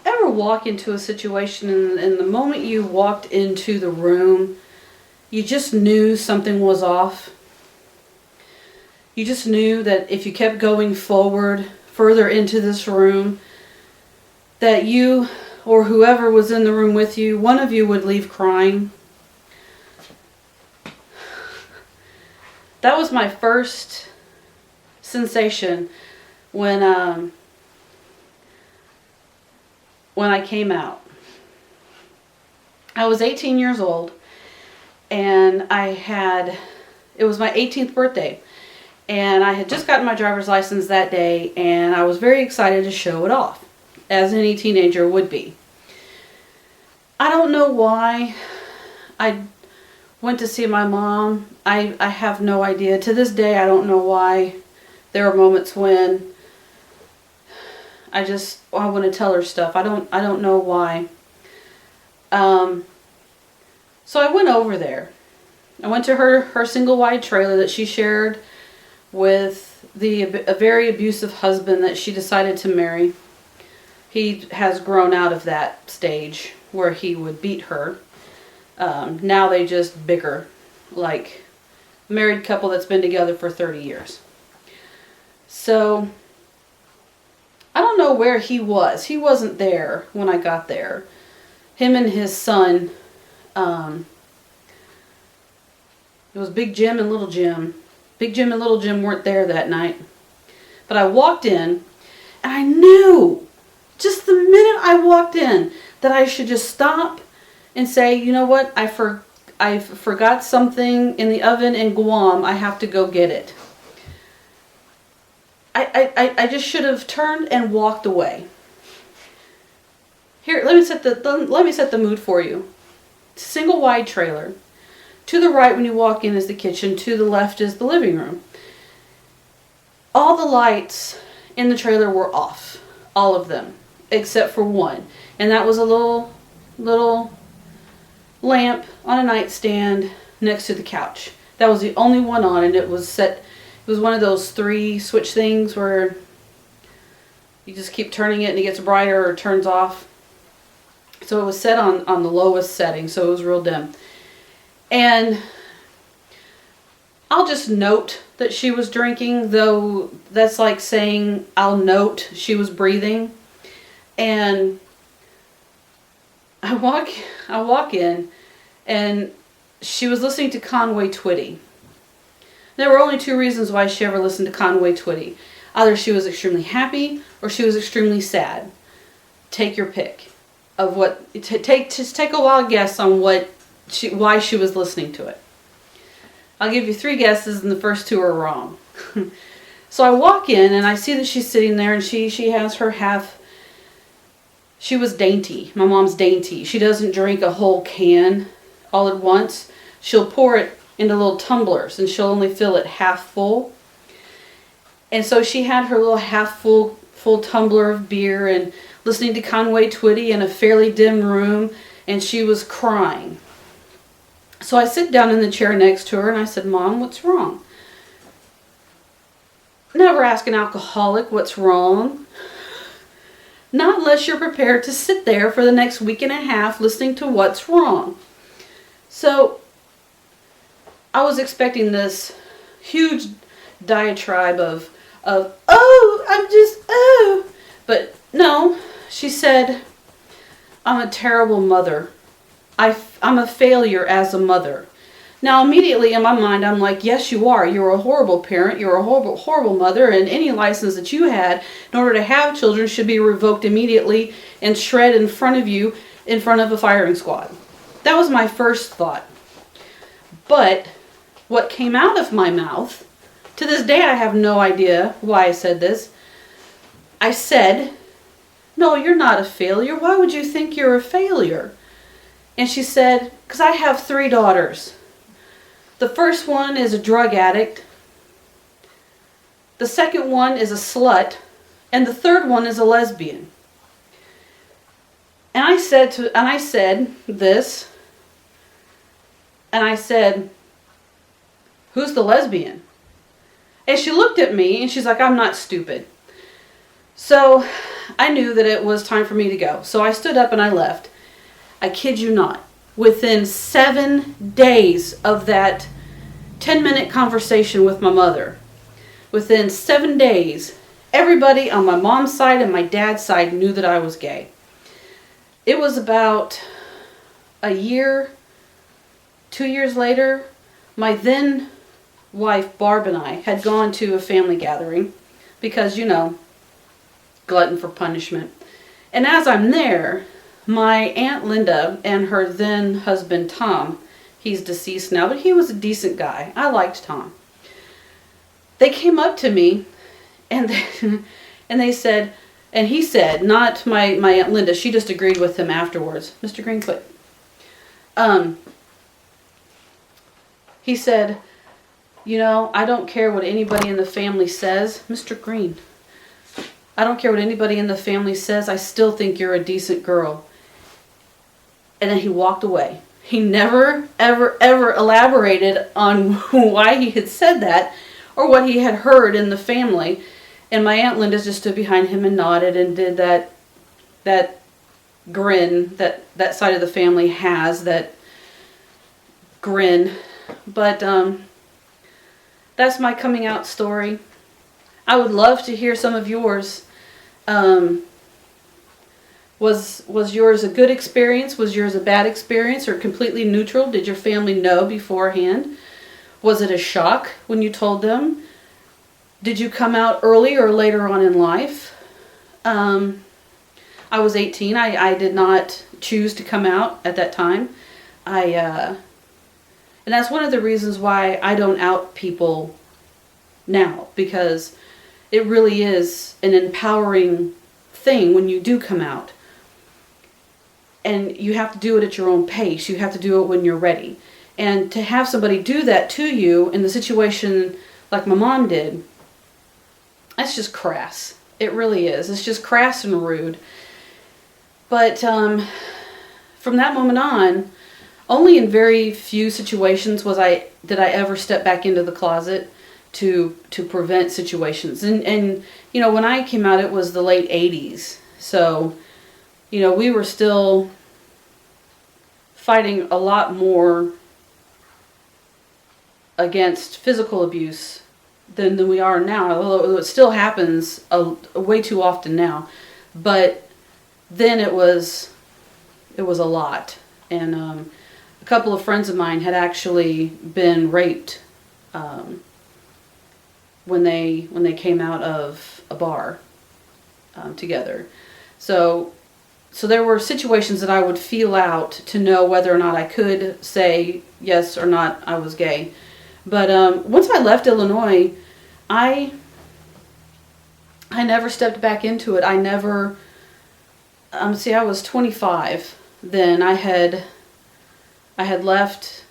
ever walk into a situation and the moment you walked into the room, you just knew something was off? You just knew that if you kept going forward, further into this room, that you or whoever was in the room with you, one of you would leave crying. That was my first sensation when I came out. I was 18 years old, and it was my 18th birthday, and I had just gotten my driver's license that day, and I was very excited to show it off, as any teenager would be. I don't know why I went to see my mom. I have no idea. To this day, I don't know why. There are moments when I want to tell her stuff. I don't know why. So I went over there. I went to her single wide trailer that she shared with a very abusive husband that she decided to marry. He has grown out of that stage where he would beat her. Now they just bicker like a married couple that's been together for 30 years. So I don't know where he was. He wasn't there when I got there. Him and his son, it was Big Jim and Little Jim. Big Jim and Little Jim weren't there that night. But I walked in, and I knew, just the minute I walked in, that I should just stop and say, you know what, I forgot something in the oven in Guam. I have to go get it. I just should have turned and walked away. Here, let me set the mood for you. Single wide trailer. To the right when you walk in is the kitchen. To the left is the living room. All the lights in the trailer were off. All of them. Except for one. And that was a little lamp on a nightstand next to the couch. That was the only one on, and it was set. It was one of those 3 switch things where you just keep turning it and it gets brighter or turns off. So it was set on the lowest setting, so it was real dim. And I'll just note that she was drinking, though that's like saying I'll note she was breathing. And I walk in, and she was listening to Conway Twitty. There were only 2 reasons why she ever listened to Conway Twitty. Either she was extremely happy or she was extremely sad. Take your pick of what. Just take a wild guess on why she was listening to it. I'll give you 3 guesses, and the first 2 are wrong. So I walk in and I see that she's sitting there, and she has her half. She was dainty. My mom's dainty. She doesn't drink a whole can all at once. She'll pour it into little tumblers, and she'll only fill it half full. And so she had her little half full tumbler of beer and listening to Conway Twitty in a fairly dim room, and she was crying. So I sit down in the chair next to her and I said, Mom, what's wrong? Never ask an alcoholic what's wrong. Not unless you're prepared to sit there for the next week and a half listening to what's wrong. So I was expecting this huge diatribe of but no, she said, I'm a terrible mother. I'm a failure as a mother. Now immediately in my mind I'm like, yes you are. You're a horrible parent. You're a horrible mother, and any license that you had in order to have children should be revoked immediately and shred in front of you in front of a firing squad. That was my first thought. But what came out of my mouth, to this day I have no idea why I said this. I said, no, you're not a failure. Why would you think you're a failure? And she said, because I have 3 daughters. The first one is a drug addict. The second one is a slut. And the third one is a lesbian. And I said this. And I said, who's the lesbian? And she looked at me and she's like, I'm not stupid. So I knew that it was time for me to go. So I stood up and I left. I kid you not. Within 7 days of that 10-minute conversation with my mother, within 7 days, everybody on my mom's side and my dad's side knew that I was gay. It was about a year, 2 years later, my then wife Barb and I had gone to a family gathering because, glutton for punishment. And as I'm there, my Aunt Linda and her then husband Tom, he's deceased now, but he was a decent guy. I liked Tom. They came up to me and they said, and he said, not my Aunt Linda, she just agreed with him afterwards. Mr. Green, quit. He said, I don't care what anybody in the family says. Mr. Green, I don't care what anybody in the family says. I still think you're a decent girl. And then he walked away. He never, ever, ever elaborated on why he had said that or what he had heard in the family. And my Aunt Linda just stood behind him and nodded and did that grin that side of the family has, that grin. But that's my coming out story. I would love to hear some of yours. Was yours a good experience? Was yours a bad experience, or completely neutral? Did your family know beforehand? Was it a shock when you told them? Did you come out early or later on in life? I was 18. I did not choose to come out at that time. And that's one of the reasons why I don't out people now, because it really is an empowering thing when you do come out. And you have to do it at your own pace. You have to do it when you're ready. And to have somebody do that to you in the situation like my mom did, that's just crass. It really is. It's just crass and rude. But from that moment on, only in very few situations did I ever step back into the closet to prevent situations. And when I came out, it was the late 80s. So, we were still fighting a lot more against physical abuse than we are now, although it still happens way too often now. But then it was a lot. And a couple of friends of mine had actually been raped when they came out of a bar together. So there were situations that I would feel out to know whether or not I could say yes or not I was gay. But once I left Illinois, I never stepped back into it. I never. I was 25 then. I had left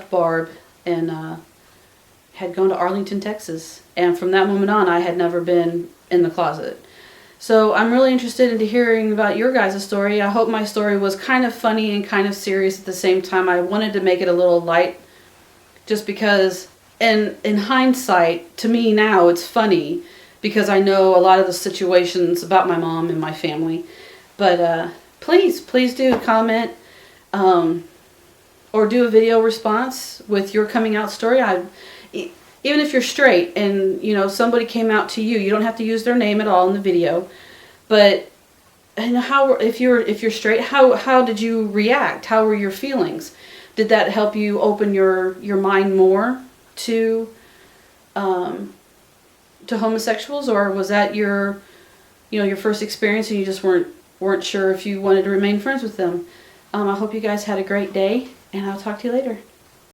Barb and had gone to Arlington, Texas. And from that moment on, I had never been in the closet. So I'm really interested into hearing about your guys' story. I hope my story was kind of funny and kind of serious at the same time. I wanted to make it a little light just because, in hindsight, to me now it's funny because I know a lot of the situations about my mom and my family. But please do comment or do a video response with your coming out story. Even if you're straight and somebody came out to you, you don't have to use their name at all in the video. But if you're straight, how did you react? How were your feelings? Did that help you open your mind more to homosexuals, or was that your first experience and you just weren't sure if you wanted to remain friends with them? I hope you guys had a great day, and I'll talk to you later.